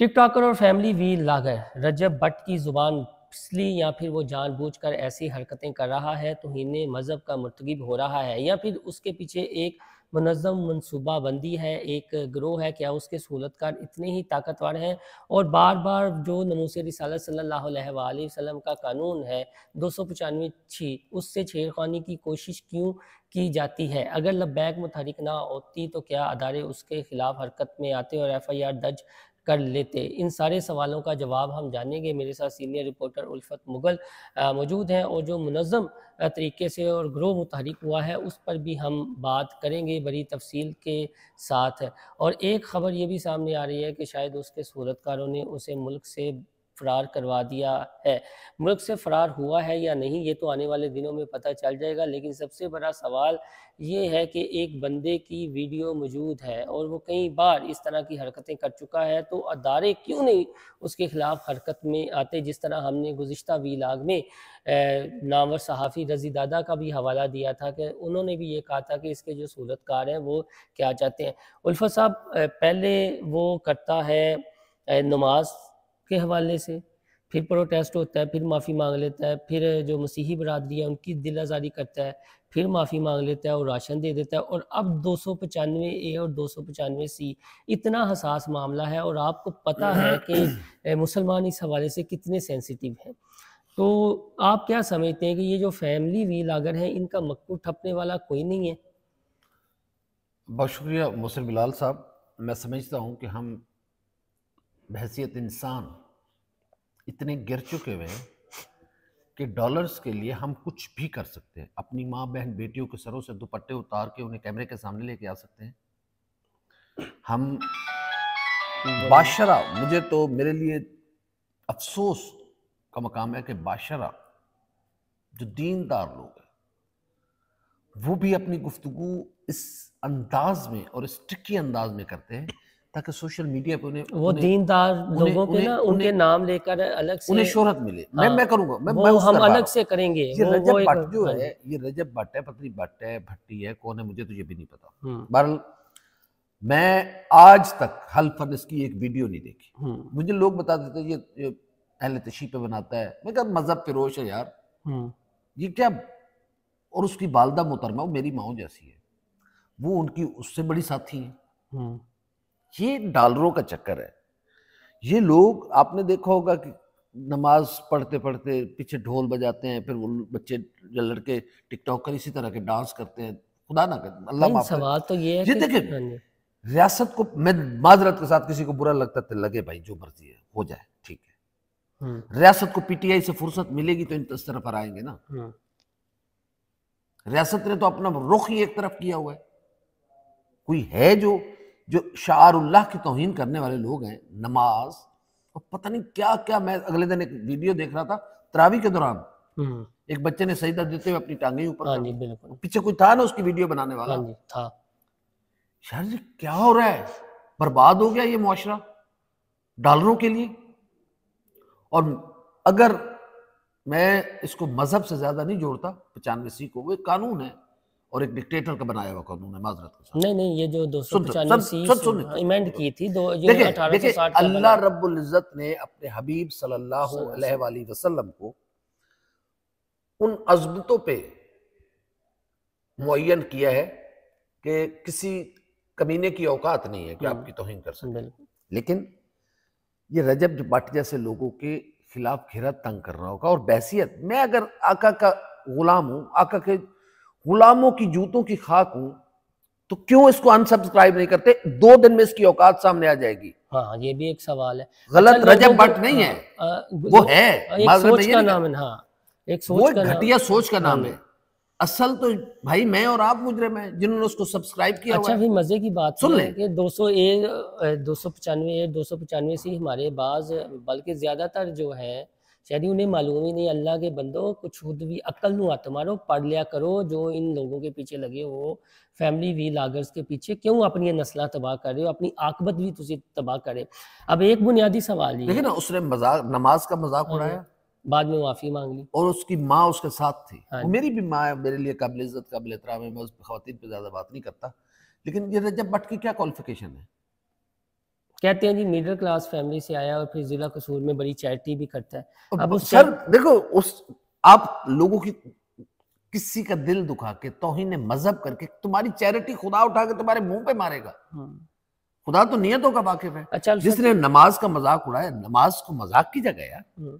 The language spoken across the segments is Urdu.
ٹک ٹاکر اور فیملی ویلاگر رجب بٹ کی زبان پھسلی یا پھر وہ جان بوجھ کر ایسی حرکتیں کر رہا ہے توہین مذہب کا مرتکب ہو رہا ہے یا پھر اس کے پیچھے ایک منظم منصوبہ بندی ہے، ایک گروہ ہے؟ کیا اس کے سہولت کار اتنے ہی طاقتور ہیں اور بار بار جو ناموس رسالت صلی اللہ علیہ وآلہ وسلم کا قانون ہے 295 اس سے چھیڑخانی کی کوشش کیوں کی جاتی ہے؟ اگر لبیک متحرک نہ ہوتی تو کیا ادارے اس کے خلاف حرکت میں آتے اور ایف آئی آر درج کر لیتے؟ ان سارے سوالوں کا جواب ہم جانیں گے۔ میرے ساتھ سینئر رپورٹر الفت مغل موجود ہیں اور جو منظم طریقے سے اور گروہ متحرک ہوا ہے اس پر بھی ہم بات کریں گے بڑی تفصیل کے ساتھ۔ اور ایک خبر یہ بھی سامنے آ رہی ہے کہ شاید اس کے صورتکاروں نے اسے ملک سے فرار کروا دیا ہے۔ ملک سے فرار ہوا ہے یا نہیں یہ تو آنے والے دنوں میں پتہ چل جائے گا، لیکن سب سے بڑا سوال یہ ہے کہ ایک بندے کی ویڈیو موجود ہے اور وہ کئی بار اس طرح کی حرکتیں کر چکا ہے، تو ادارے کیوں نہیں اس کے خلاف حرکت میں آتے؟ جس طرح ہم نے گزشتہ ویلاگ میں نامور صحافی رضی دادا کا بھی حوالہ دیا تھا کہ انہوں نے بھی یہ کہا تھا کہ اس کے جو صورتکار ہیں وہ کیا چاہتے ہیں۔ الفت صاحب، پہلے وہ کرتا ہے نماز کے حوالے سے، پھر پروٹیسٹ ہوتا ہے، پھر معافی مانگ لیتا ہے، پھر جو مسیحی برادری ہے ان کی دل آزاری کرتا ہے، پھر معافی مانگ لیتا ہے اور راشن دے دیتا ہے، اور اب 295A اور 295C اتنا حساس معاملہ ہے اور آپ کو پتہ ہے کہ مسلمان اس حوالے سے کتنے سینسیٹیو ہیں، تو آپ کیا سمجھتے ہیں کہ یہ جو فیملی ویلاگر ہیں ان کا مکو ٹھپنے والا کوئی نہیں ہے؟ بہت شکریہ محسن بلال صاحب۔ میں سمجھتا ہوں کہ ہم بحیثیت انسان اتنے گر چکے ہوئے ہیں کہ ڈالرز کے لیے ہم کچھ بھی کر سکتے ہیں۔ اپنی ماں بہن بیٹیوں کے سروں سے دوپٹے اتار کے انہیں کیمرے کے سامنے لے کے آ سکتے ہیں۔ ہم باشرہ، مجھے تو میرے لیے افسوس کا مقام ہے کہ باشرہ جو دیندار لوگ ہیں وہ بھی اپنی گفتگو اس انداز میں اور اس ٹکی انداز میں کرتے ہیں تاکہ سوشل میڈیا پہ وہ دیندار لوگوں کے نا ان کے نام لے کر الگ سے انہیں شہرت ملے۔ میں کروں گا، میں وہ اس ہم کر رہا الگ ہوں۔ سے کریں گے۔ یہ رجب ایک بٹ جو ہے، یہ رجب بٹ ہے، پتنی بٹ ہے، بھٹی ہے، کون ہے مجھے تو یہ بھی نہیں پتا۔ بہرحال میں آج تک حلفاً اس کی ایک ویڈیو نہیں دیکھی۔ مجھے لوگ بتا دیتے یہ اہل تشیع پہ بناتا ہے، میں کہا مذہب فروش ہے یار، یہ کیا؟ اور اس کی والدہ محترمہ وہ میری ماں جیسی ہے، وہ ان کی اس سے بڑی ساتھی ہیں۔ یہ ڈالروں کا چکر ہے۔ یہ لوگ، آپ نے دیکھا ہوگا کہ نماز پڑھتے پڑھتے پیچھے ڈھول بجاتے ہیں، پھر وہ بچے یا لڑکے ٹک ٹاک کر اسی طرح کے ڈانس کرتے ہیں۔ خدا نہ کرے، اللہ معاف کرے۔ سوال تو یہ ہے یہ کہ دیکھیں، ریاست کو، میں معذرت کے ساتھ کسی کو برا لگتا ہے لگے بھائی، جو مرضی ہے ہو جائے، ٹھیک ہے۔ ریاست کو پی ٹی آئی سے فرصت ملے گی تو اس طرف پر آئیں گے نا۔ ریاست نے تو اپنا رخ ہی ایک طرف کیا ہوا ہے۔ کوئی ہے جو شعار اللہ کی توہین کرنے والے لوگ ہیں، نماز اور پتہ نہیں کیا کیا۔ میں اگلے دن ایک ویڈیو دیکھ رہا تھا تراویح کے دوران، ایک بچے نے سجدہ دیتے ہوئے اپنی ٹانگیں اوپر کر دی، پیچھے کوئی تھا نا اس کی ویڈیو بنانے والا، یار یہ کیا ہو رہا ہے؟ برباد ہو گیا یہ معاشرہ ڈالروں کے لیے۔ اور اگر میں اس کو مذہب سے زیادہ نہیں جوڑتا 95C کو، وہ ایک قانون ہے اور ایک ڈکٹیٹر کا بنایا ہوا قانون ہے، معذرت کے ساتھ۔ نہیں، یہ جو 295C ایمینڈ کی تھی دیکھیں 1860 اللہ رب العزت نے اپنے حبیب صلی اللہ علیہ وآلہ وسلم کو ان عظمتوں پہ معین کیا ہے کہ کسی کمینے کی اوقات نہیں ہے کہ آپ کی توہین کر سکے۔ لیکن یہ رجب بٹ جیسے لوگوں کے خلاف گھیرا تنگ کر رہا ہوگا، اور بحیثیت میں اگر آقا کا غلام ہوں، آقا کے غلاموں کی جوتوں کی خاک ہوں، تو کیوں اس کو ان سبسکرائب نہیں کرتے؟ 2 دن میں اس کی اوقات سامنے آ جائے گی۔ ہاں، یہ بھی ایک سوال ہے۔ غلط رجب بٹ نہیں ہے، وہ ہے ایک سوچ کا نام ہے۔ ہاں، ایک وہ سوچ کا نام، گھٹیا سوچ کا نام ہے۔ اصل تو بھائی میں اور آپ مجرم ہیں جنہوں نے اس کو سبسکرائب کیا ہوا ہے۔ اچھا، پھر مزے کی بات یہ ہے کہ 295C ہمارے بعض، بلکہ زیادہ تر جو ہے شاید انہیں معلوم ہی نہیں، اللہ کے بندوں کچھ خود بھی عقل نو ہاتھ مارو، پڑھ لیا کرو۔ جو ان لوگوں کے پیچھے لگے ہو، فیملی ویلاگرز کے پیچھے، کیوں اپنی نسلیں تباہ کر رہے ہو؟ اپنی عاقبت بھی تسی تباہ کرے۔ اب ایک بنیادی سوال یہ دیکھیں نا، اس نے نماز کا مذاق اڑایا، بعد میں معافی مانگ لی، اور اس کی ماں اس کے ساتھ تھی۔ وہ میری بھی ماں ہے، میرے لیے قابل عزت قابل احترام ہے، میں اس خواتین پہ زیادہ بات نہیں کرتا، لیکن یہ رجب بٹ کی کیا کوالیفیکیشن ہے؟ کہتے ہیں جی مڈل کلاس فیملی سے آیا اور پھر ضلع قصور میں بڑی چیریٹی بھی کرتا ہے. اب سر دیکھو آپ لوگوں کی کسی کا دل دکھا کے توہین مذہب کر کے تمہاری چیریٹی خدا اٹھا کے تمہارے منہ پہ مارے گا. خدا تو نیتوں کا واقف ہے. اچھا جس نے نماز کا مذاق اڑایا, نماز کو مذاق کی جگہ یار.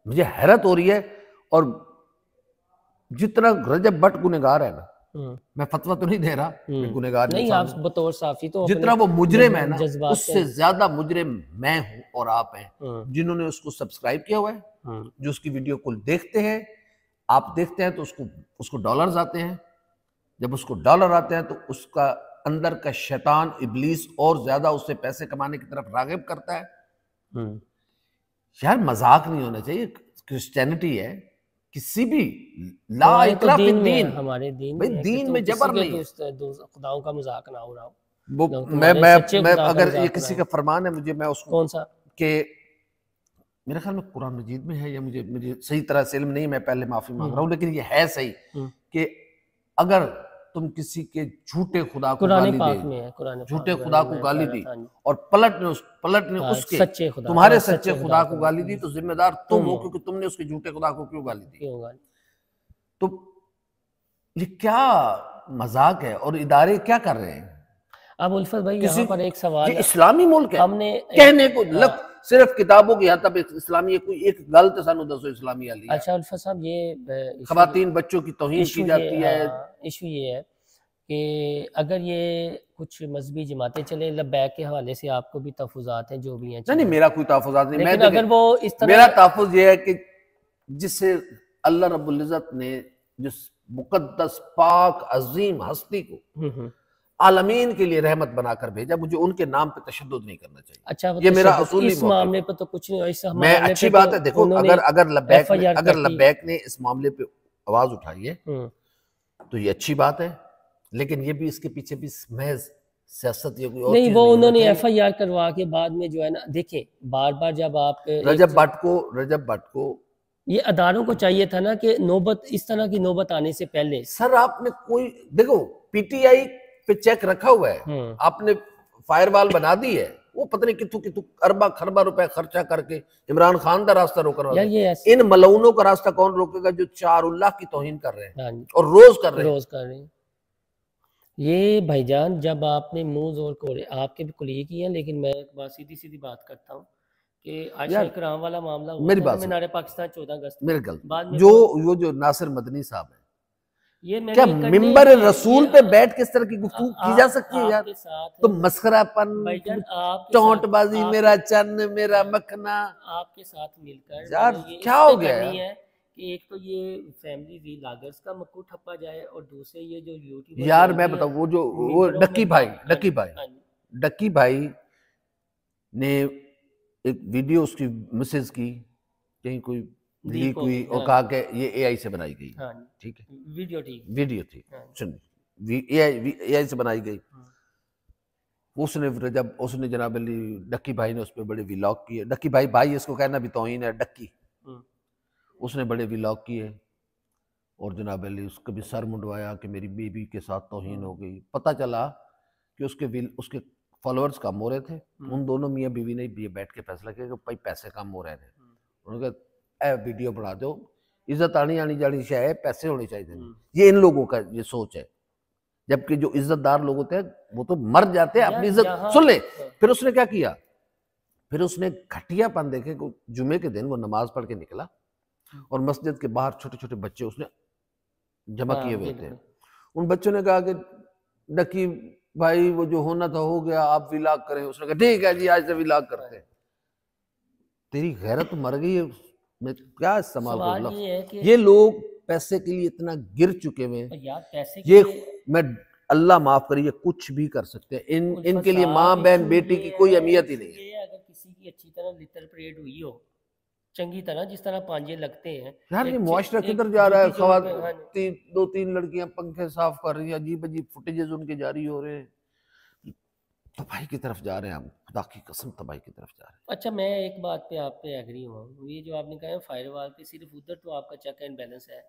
مجھے حیرت ہو رہی ہے. اور جتنا رجب بٹ گنہگار ہے نا, میں فتویٰ تو نہیں دے رہا گنہگار نہیں, آپ بطور صافی تو جتنا وہ مجرم ہے نا اس سے زیادہ مجرم میں ہوں اور آپ ہیں, جنہوں نے اس کو سبسکرائب کیا ہوا ہے, جو اس کی ویڈیو کو دیکھتے ہیں. آپ دیکھتے ہیں تو اس کو ڈالرز آتے ہیں. جب اس کو ڈالر آتے ہیں تو اس کا اندر کا شیطان ابلیس اور زیادہ اس سے پیسے کمانے کی طرف راغب کرتا ہے. یار مذاق نہیں ہونا چاہیے. کرسچینٹی ہے, کسی بھی لا اکراہ فی الدین, ہمارے بھئی دین میں جبر نہیں ہے. خداؤں کا مذاق نہ ہو رہا ہو. میں اگر یہ کسی کا فرمان ہے مجھے, میں اس کو کون سا کہ میرے خیال میں قرآن مجید میں ہے, یا مجھے صحیح طرح سے علم نہیں, میں پہلے معافی مانگ رہا ہوں, لیکن یہ ہے صحیح کہ اگر تم کسی کے جھوٹے خدا کو گالی دے, جھوٹے خدا کو گالی دی اور پلٹ نے اس کے تمہارے سچے خدا کو گالی دی, تو ذمہ دار تم ہو, کیونکہ تم نے اس کے جھوٹے خدا کو کیوں گالی دی. تو یہ کیا مذاق ہے, اور ادارے کیا کر رہے ہیں. اب الفت بھائی یہاں پر ایک سوال, یہ اسلامی ملک ہے, ہم نے کہنے کو صرف کتابوں کی حد تک اسلامی ہے, کوئی ایک غلط سانو دسو اسلامی علی. اچھا الفت صاحب, یہ خواتین بچوں کی توہین کی جاتی ہے. ایشو یہ ہے کہ اگر یہ کچھ مذہبی جماعتیں چلیں, لبیک کے حوالے سے آپ کو بھی تحفظات ہیں جو بھی ہیں, نہیں میرا کوئی تحفظات نہیں, لیکن اگر وہ اس طرح, میرا تحفظ یہ ہے کہ جس سے اللہ رب العزت نے جس مقدس پاک عظیم ہستی کو عالمین کے لیے رحمت بنا کر بھیجا, مجھے ان کے نام پہ تشدد نہیں کرنا چاہیے. اچھا یہ میرا اصولی اس معاملے پہ تو کچھ نہیں, اس میں اچھی بات ہے. دیکھو اگر لبیک نے اس معاملے پہ آواز اٹھائی ہے تو یہ اچھی بات ہے, لیکن یہ بھی اس کے پیچھے بھی محض سیاست یا کوئی اور نہیں, وہ انہوں نے ایف آئی آر کروا کے بعد میں جو ہے نا, دیکھیں بار بار جب آپ رجب بٹ کو یہ اداروں کو چاہیے تھا نا کہ نوبت, اس طرح کی نوبت آنے سے پہلے, سر آپ نے کوئی دیکھو پی ٹی آئی پہ چیک رکھا ہوا ہے, آپ نے فائر وال بنا دی ہے, وہ پتہ نہیں کتوں اربا خربا روپے خرچہ کر کے عمران خان کا راستہ روک رہا ہے. ان ملعونوں کا راستہ کون روکے گا جو چار اللہ کی توہین کر رہے ہیں اور روز کر رہے ہیں. یہ بھائی جان, جب آپ نے منہ زور کو, آپ کے بھی کلیگ ہی ہیں, لیکن میں ایک بات سیدھی بات کرتا ہوں کہ عائشہ اکرام والا معاملہ میری بات مینار پاکستان 14 اگست میرے گل جو ناصر مدنی صاحب ہیں, یہ کیا ممبر رسول پہ بیٹھ کے اس طرح کی گفتگو کی جا سکتی ہے یار؟ تو مسخرہ پن, ٹونٹ بازی, میرا چن میرا مکھنا, آپ کے ساتھ مل کر یار کیا ہو گیا ہے کہ ایک تو یہ فیملی ویلاگرز کا مکو ٹھپا جائے, اور دوسرے یہ جو یوٹیوب, یار میں بتاؤں وہ ڈکی بھائی نے ایک ویڈیو اس کی مسز کی کہیں کوئی لیک ہوئی اور کہا کہ یہ اے آئی سے بنائی گئی. ٹھیک ہے, ویڈیو تھی, سن اے آئی سے بنائی گئی. اس نے جناب علی ڈکی بھائی نے اس پہ بڑے ویلاگ کیے. ڈکی بھائی اس کو کہنا بھی توہین ہے, ڈکی اس نے بڑے ویلاگ کیے, اور جناب علی اس کو بھی سر منڈوایا کہ میری بیوی کے ساتھ توہین ہو گئی. پتہ چلا کہ اس کے فالوورز کم ہو رہے تھے. ان دونوں میاں بیوی نے بیٹھ کے فیصلہ کیا کہ بھائی پیسے کم ہو رہے تھے. انہوں نے کہا اے ویڈیو بنا دو, عزت آنی جانی شے ہے, پیسے ہونے چاہیے. یہ ان لوگوں کا یہ سوچ ہے, جبکہ جو عزت دار لوگ ہوتے ہیں وہ تو مر جاتے ہیں اپنی عزت. سن لے, پھر اس نے کیا کیا, پھر اس نے گھٹیا پن دیکھے کہ جمعے کے دن وہ نماز پڑھ کے نکلا اور مسجد کے باہر چھوٹے چھوٹے بچے اس نے جمع کیے ہوئے تھے. ان بچوں نے کہا کہ ڈکی بھائی وہ جو ہونا تھا ہو گیا, آپ ویلاگ کریں. اس نے کہا ٹھیک ہے جی, آج سے ویلاگ کرتے ہیں. تیری غیرت مر گئی ہے, میں کیا استعمال کر لفظ. یہ لوگ پیسے کے لیے اتنا گر چکے ہوئے ہیں, یہ میں اللہ معاف کریے کچھ بھی کر سکتے ہیں. ان کے لیے ماں بہن بیٹی کی کوئی اہمیت ہی نہیں ہے. اگر کسی کی اچھی طرح لٹر پریڈ ہوئی ہو چنگی طرح, جس طرح پانجے لگتے ہیں یار, یہ معاشرہ کدھر جا رہا ہے. خواتین 2-3 لڑکیاں پنکھے صاف کر رہی ہیں, عجیب عجیب فوٹیجز ان کے جاری ہو رہے ہیں. تباہی کی طرف جا رہے ہیں ہم, خدا کی قسم تباہی کی طرف جا رہے ہیں. اچھا میں ایک بات پہ آپ پہ ایگری ہوں, یہ جو آپ نے کہا ہے فائر وال پہ, صرف ادھر تو آپ کا چیک اینڈ بیلنس ہے.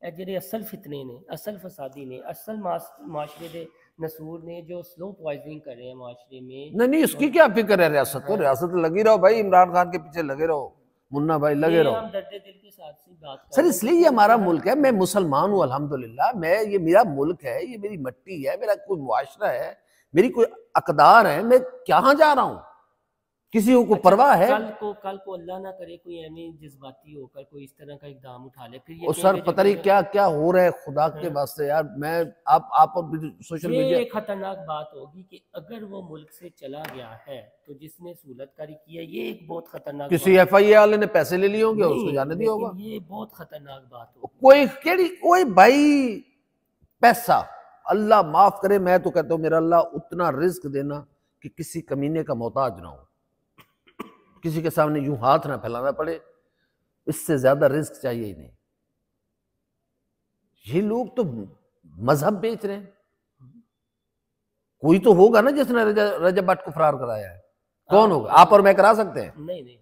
جڑے اصل فتنے نے, اصل فسادی نے, اصل معاشرے دے نصور نے جو سلو پوائزننگ کر رہے ہیں معاشرے میں. نہیں اس کی کیا فکر ہے ریاست کو, ریاست لگی رہو بھائی, عمران خان کے پیچھے لگے رہو, منا بھائی لگے رہو. ہم درد دل کے ساتھ سی بات کر سر اس لیے یہ ہمارا ملک ہے, میں مسلمان ہوں الحمدللہ, میں یہ میرا ملک ہے, یہ میری مٹی ہے, میرا کوئی معاشرہ ہے, میری کوئی اقدار ہے, میں کہاں جا رہا ہوں, کسی کو پرواہ ہے؟ کل کو اللہ نہ کرے کوئی ایمی جذباتی ہو کر کوئی اس طرح کا اقدام اٹھا لے, پھر یہ سر پتہ نہیں کیا کیا ہو رہا ہے خدا کے واسطے یار. میں آپ اور سوشل میڈیا, یہ ایک خطرناک بات ہوگی کہ اگر وہ ملک سے چلا گیا ہے تو جس نے سہولت کاری کی ہے, یہ ایک بہت خطرناک, کسی ایف آئی اے والے نے پیسے لے لیے ہوں گے, اس کو جانے دیا ہوگا. یہ بہت خطرناک بات ہوگی. کوئی بھائی پیسہ, اللہ معاف کرے, میں تو کہتا ہوں میرا اللہ اتنا رزق دینا کہ کسی کمینے کا محتاج نہ ہو, کسی کے سامنے یوں ہاتھ نہ پھیلانا پڑے, اس سے زیادہ رزق چاہیے ہی نہیں. یہ لوگ تو مذہب بیچ رہے ہیں. کوئی تو ہوگا نا جس نے رجب بٹ کو فرار کرایا ہے, کون ہوگا؟ آپ اور میں کرا سکتے ہیں؟ نہیں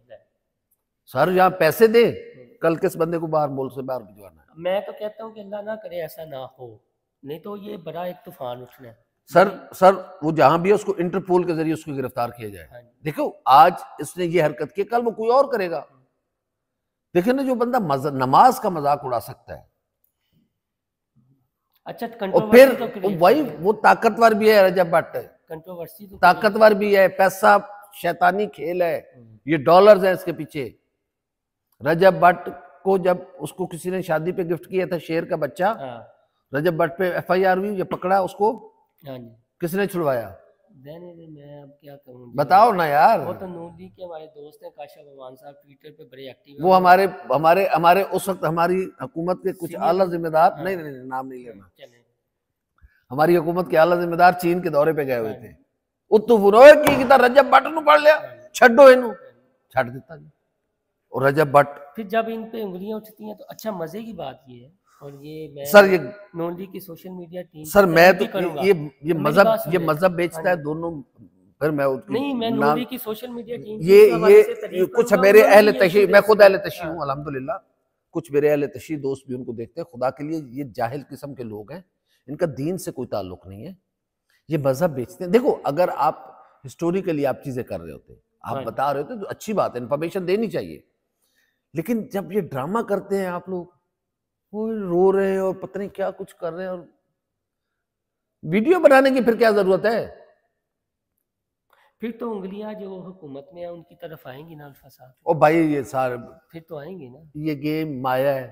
سر یہاں پیسے دے, کل کس بندے کو باہر ملک سے باہر بھجوانا ہے. میں تو کہتا ہوں کہ اللہ نہ کرے ایسا نہ ہو, نہیں تو یہ بڑا ایک طوفان اٹھنا ہے. سر وہ جہاں بھی ہے اس کو انٹرپول کے ذریعے اس کو گرفتار کیا جائے. دیکھو آج اس نے یہ حرکت کی, کل وہ کوئی اور کرے گا. دیکھیں نا جو بندہ نماز کا مذاق اڑا سکتا ہے, اچھا اور پھر وہی وہ طاقتور بھی ہے رجب بٹ, طاقتور بھی ہے, پیسہ شیطانی کھیل ہے, یہ ڈالرز ہیں اس کے پیچھے. رجب بٹ کو جب اس کو کسی نے شادی پہ گفٹ کیا تھا شیر کا بچہ, رجب بٹ پہ ایف آئی آر ہوئی, یہ پکڑا, اس کو کس نے چھڑوایا؟ میں اب کیا کہوں, بتاؤ نا یار. وہ تو نون لیگ کے ہمارے دوست ہیں کاشف امان صاحب, ٹویٹر پہ بڑے ایکٹیو ہیں. وہ ہمارے اس وقت ہماری حکومت کے کچھ اعلیٰ ذمہ دار, نہیں نام نہیں لینا, ہماری حکومت کے اعلیٰ ذمہ دار چین کے دورے پہ گئے ہوئے تھے. اتو فنوئے کی رجب بٹ نو پڑھ لیا, چھڈو انہوں, چھڈ دیتا جی. اور رجب بٹ پھر جب ان پہ انگلیاں اٹھتی ہیں تو اچھا مزے کی بات یہ ہے, اور یہ میں سر یہ نون لیگ کی سوشل میڈیا ٹیم, سر میں تو یہ مذہب بیچتا ہے دونوں. پھر میں نہیں, میں نون لیگ کی سوشل میڈیا ٹیم یہ کچھ میرے اہل تشیع, میں خود اہل تشیع ہوں الحمدللہ, کچھ میرے اہل تشیع دوست بھی ان کو دیکھتے ہیں. خدا کے لیے یہ جاہل قسم کے لوگ ہیں, ان کا دین سے کوئی تعلق نہیں ہے, یہ مذہب بیچتے ہیں. دیکھو اگر آپ ہسٹوریکلی آپ چیزیں کر رہے ہوتے, آپ بتا رہے ہوتے تو اچھی بات ہے, انفارمیشن دینی چاہیے. لیکن جب یہ ڈرامہ کرتے ہیں آپ لوگ, وہ رو رہے ہیں اور پتہ نہیں کیا کچھ کر رہے ہیں, اور ویڈیو بنانے کی پھر کیا ضرورت ہے؟ پھر تو انگلیاں جو حکومت میں ہیں ان کی طرف آئیں گی نا الفساد. او بھائی یہ سارے پھر تو آئیں گی نا, یہ گیم مایا ہے.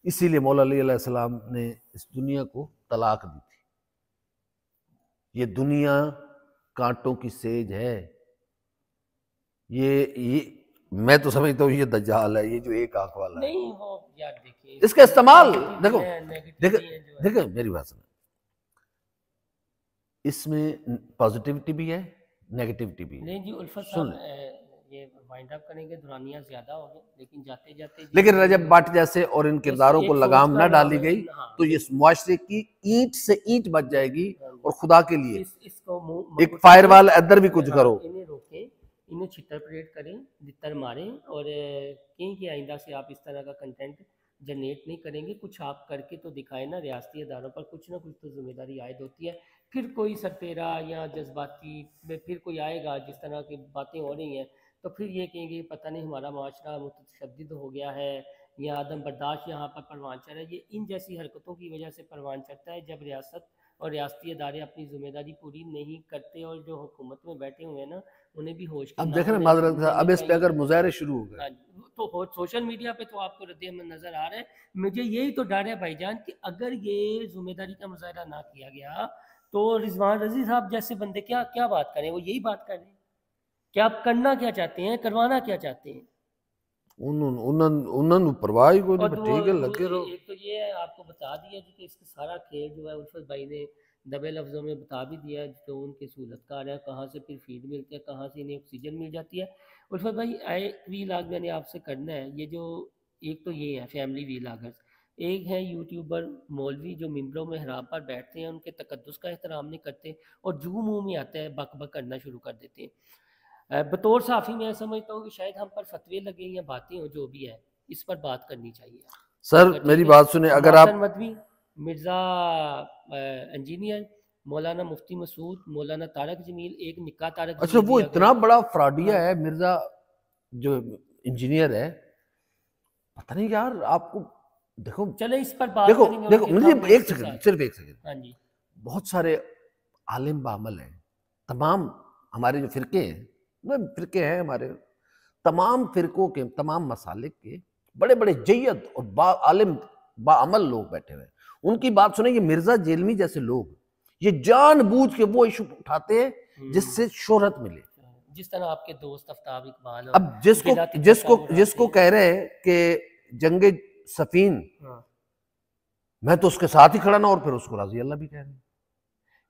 اسی لیے مولا علی علیہ السلام نے اس دنیا کو طلاق دی تھی. یہ دنیا کانٹوں کی سیج ہے. یہ میں تو سمجھتا ہوں یہ دجال ہے, یہ جو ایک آنکھ والا ہے. نہیں وہ یار دیکھیں اس کا استعمال دیکھو میری بات سنیں, اس میں پازیٹیوٹی بھی ہے, نیگیٹیوٹی بھی ہے. نہیں جی الفت صاحب, یہ وائنڈ اپ کریں گے, دورانیہ زیادہ ہو گئے, لیکن جاتے جاتے لیکن رجب بٹ جیسے اور ان کرداروں کو لگام نہ ڈالی گئی تو یہ معاشرے کی اینٹ سے اینٹ بچ جائے گی. اور خدا کے لیے ایک فائر وال ادھر بھی کچھ کرو, انہیں روکیں, انہیں چھتر پریڈ کریں, لتر ماریں, اور کہیں کہ آئندہ سے آپ اس طرح کا کنٹینٹ جنریٹ نہیں کریں گے. کچھ آپ کر کے تو دکھائیں نا, ریاستی اداروں پر کچھ نہ کچھ تو ذمہ داری عائد ہوتی ہے. پھر کوئی سرتیرا یا جذباتی میں پھر کوئی آئے گا, جس طرح کی باتیں ہو رہی ہیں, تو پھر یہ کہیں گے پتہ نہیں ہمارا معاشرہ متشدد ہو گیا ہے یا عدم برداشت یہاں پر پروان چڑھ رہا ہے. یہ ان جیسی حرکتوں کی وجہ سے پروان چڑھتا ہے جب ریاست اور ریاستی ادارے اپنی ذمہ داری پوری نہیں کرتے, اور جو حکومت میں بیٹھے ہوئے ہیں نا انہیں بھی ہوش. اب دیکھیں معذرت اب اس پہ اگر مظاہرے شروع ہو گئے تو سوشل میڈیا پہ تو آپ کو رد عمل نظر آ رہا ہے. مجھے یہی تو ڈر ہے بھائی جان کہ اگر یہ ذمہ داری کا مظاہرہ نہ کیا گیا تو رضوان رضی صاحب جیسے بندے کیا بات کریں, وہ یہی بات کر رہے ہیں کہ آپ کرنا کیا چاہتے ہیں, کروانا کیا چاہتے ہیں. انہوں پرواہ کوئی نہیں, ٹھیک ہے لگے رہو. ایک تو یہ ہے آپ کو بتا دیا جی کہ اس کا سارا کھیل جو ہے الفت بھائی نے دبے لفظوں میں بتا بھی دیا, جو ان کے سہولت کار ہے, کہاں سے پھر فیڈ ملتے ہیں, کہاں سے انہیں آکسیجن مل جاتی ہے. الفت بھائی ایک ویلاگ میں نے آپ سے کرنا ہے, یہ جو ایک تو یہ ہے فیملی ویلاگرز, ایک ہے یوٹیوبر مولوی جو ممبروں میں حرام پر بیٹھتے ہیں, ان کے تقدس کا احترام نہیں کرتے اور جو منہ میں آتا ہے بک بک کرنا شروع کر دیتے ہیں. بطور صحافی میں سمجھتا ہوں کہ شاید ہم پر فتوے لگے یا باتیں ہوں, جو بھی ہے اس پر بات کرنی چاہیے. سر میری بات سنیں, اگر آپ مدوی مرزا انجینئر مولانا مفتی مسعود، مولانا طارق جمیل، ایک نکاح طارق اچھا وہ اتنا بڑا فراڈیا ہے مرزا جو انجینئر ہے، پتہ نہیں یار آپ کو دیکھو، چلے اس پر بات دیکھو کریں گے دیکھو مجھے ایک سیکنڈ، صرف ایک سیکنڈ. ہاں جی. بہت سارے عالم بعمل ہیں، تمام ہمارے جو فرقے ہیں، فرقے ہیں ہمارے، تمام فرقوں کے تمام مسالک کے بڑے بڑے جید اور عالم باعمل لوگ بیٹھے ہوئے ہیں. ان کی بات سنیں. یہ مرزا جیلمی جیسے لوگ یہ جان بوجھ کے وہ ایشو اٹھاتے ہیں جس سے شہرت ملے. جس طرح آپ کے دوست آفتاب اقبال، اب جس کو کہہ رہے ہیں کہ جنگ صفین میں تو اس کے ساتھ ہی کھڑا نا، اور پھر اس کو رضی اللہ بھی کہہ رہے ہیں.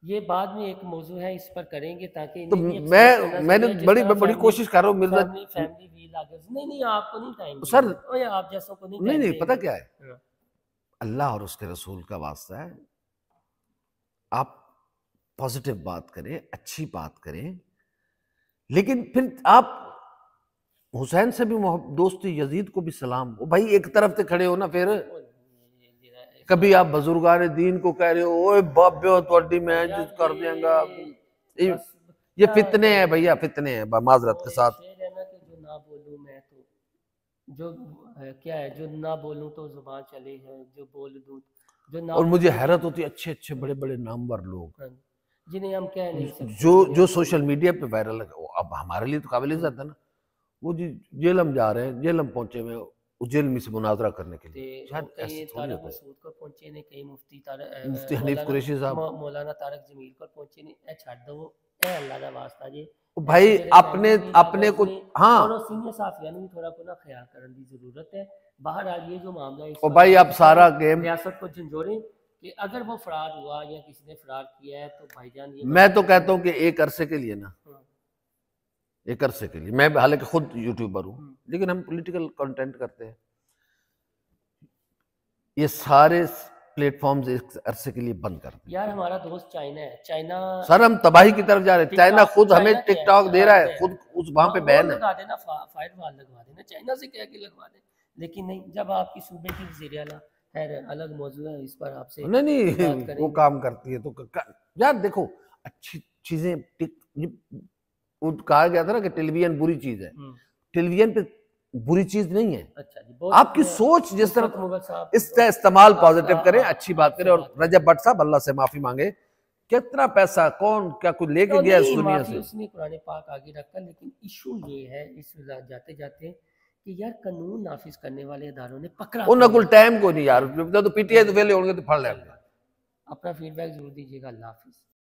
یہ بعد میں ایک موضوع ہے، اس پر کریں گے تاکہ تو میں نے بڑی کوشش کر رہا ہوں مرزا. نہیں آپ کو نہیں ٹائم سر آپ جیسوں کو نہیں پتہ کیا ہے، اللہ اور اس کے رسول کا واسطہ ہے، آپ پازیٹیو بات کریں، اچھی بات کریں، لیکن پھر آپ حسین سے بھی دوستی، یزید کو بھی سلام. وہ بھائی ایک طرف سے کھڑے ہو نا. پھر کبھی آپ بزرگان دین کو کہہ رہے ہو اوے بابیو توڑی میں جس کر دیں گا. یہ فتنے ہیں بھیا، فتنے ہیں معذرت کے ساتھ. جو نہ بولوں میں تو جو کیا ہے، جو نہ بولوں تو زبان چلے ہے، جو بول دوں جو نہ. اور مجھے حیرت ہوتی ہے اچھے اچھے بڑے بڑے نامور لوگ جنہیں ہم کہہ نہیں سکتے جو سوشل میڈیا پہ وائرل ہے. اب ہمارے لیے تو قابل عزت ہے نا. وہ جی جیلم جا رہے ہیں، جیلم پہنچے ہوئے جیلمی سے مناظرہ کرنے کے لیے. طارق مسعود کو پہنچے نے، کئی مفتی حنیف قریشی صاحب، مولانا طارق جمیل کو پہنچے نے. اے چھڑ دو اے اللہ دا واسطہ جی بھائی اپنے کو. ہاں اور سینئر صحافیوں بھی تھوڑا کو نا خیال کرنے کی ضرورت ہے. باہر آ یہ جو معاملہ ہے بھائی اب سارا گیم ریاست کو جھنجھوڑیں کہ اگر وہ فرار ہوا یا کسی نے فرار کیا ہے تو بھائی جان یہ میں تو کہتا ہوں کہ ایک عرصے کے لیے نا، ایک عرصے کے لیے، میں حالانکہ خود یوٹیوبر ہوں لیکن ہم پولیٹیکل کنٹینٹ کرتے ہیں، یہ سارے پلیٹ فارمز ایک عرصے کے لیے بند کر دیں. یار ہمارا دوست چائنا ہے، چائنا سر ہم تباہی کی طرف جا رہے ہیں. چائنا خود ہمیں ٹک ٹاک دے رہا ہے، خود اس وہاں پہ بین ہے. لگا دینا فائر وال لگوا دینا، چائنا سے کہہ کے لگوا دیں. لیکن نہیں، جب آپ کی صوبے کی وزیر اعلیٰ ہے، الگ موضوع ہے، اس پر آپ سے نہیں وہ کام کرتی ہے تو یار دیکھو اچھی چیزیں کہا گیا تھا نا کہ ٹیلی ویژن بری چیز ہے. ٹیلی ویژن پہ بری چیز نہیں ہے. آپ کی سوچ جس طرح اس کا استعمال پازیٹیو کریں، اچھی بات کریں. اور رجب بٹ صاحب اللہ سے معافی مانگے، کتنا پیسہ کون کیا کچھ لے کے گیا اس دنیا سے. اس نے قرآن پاک آگے رکھا، لیکن ایشو یہ ہے اس جاتے جاتے کہ یار قانون نافذ کرنے والے اداروں نے پکڑا انہوں نے کوئی ٹائم کو نہیں یار، تو پی ٹی آئی تو ویلے ہوں گے تو پڑھ لیں گے. اپنا فیڈ بیک ضرور دیجیے گا. اللہ حافظ.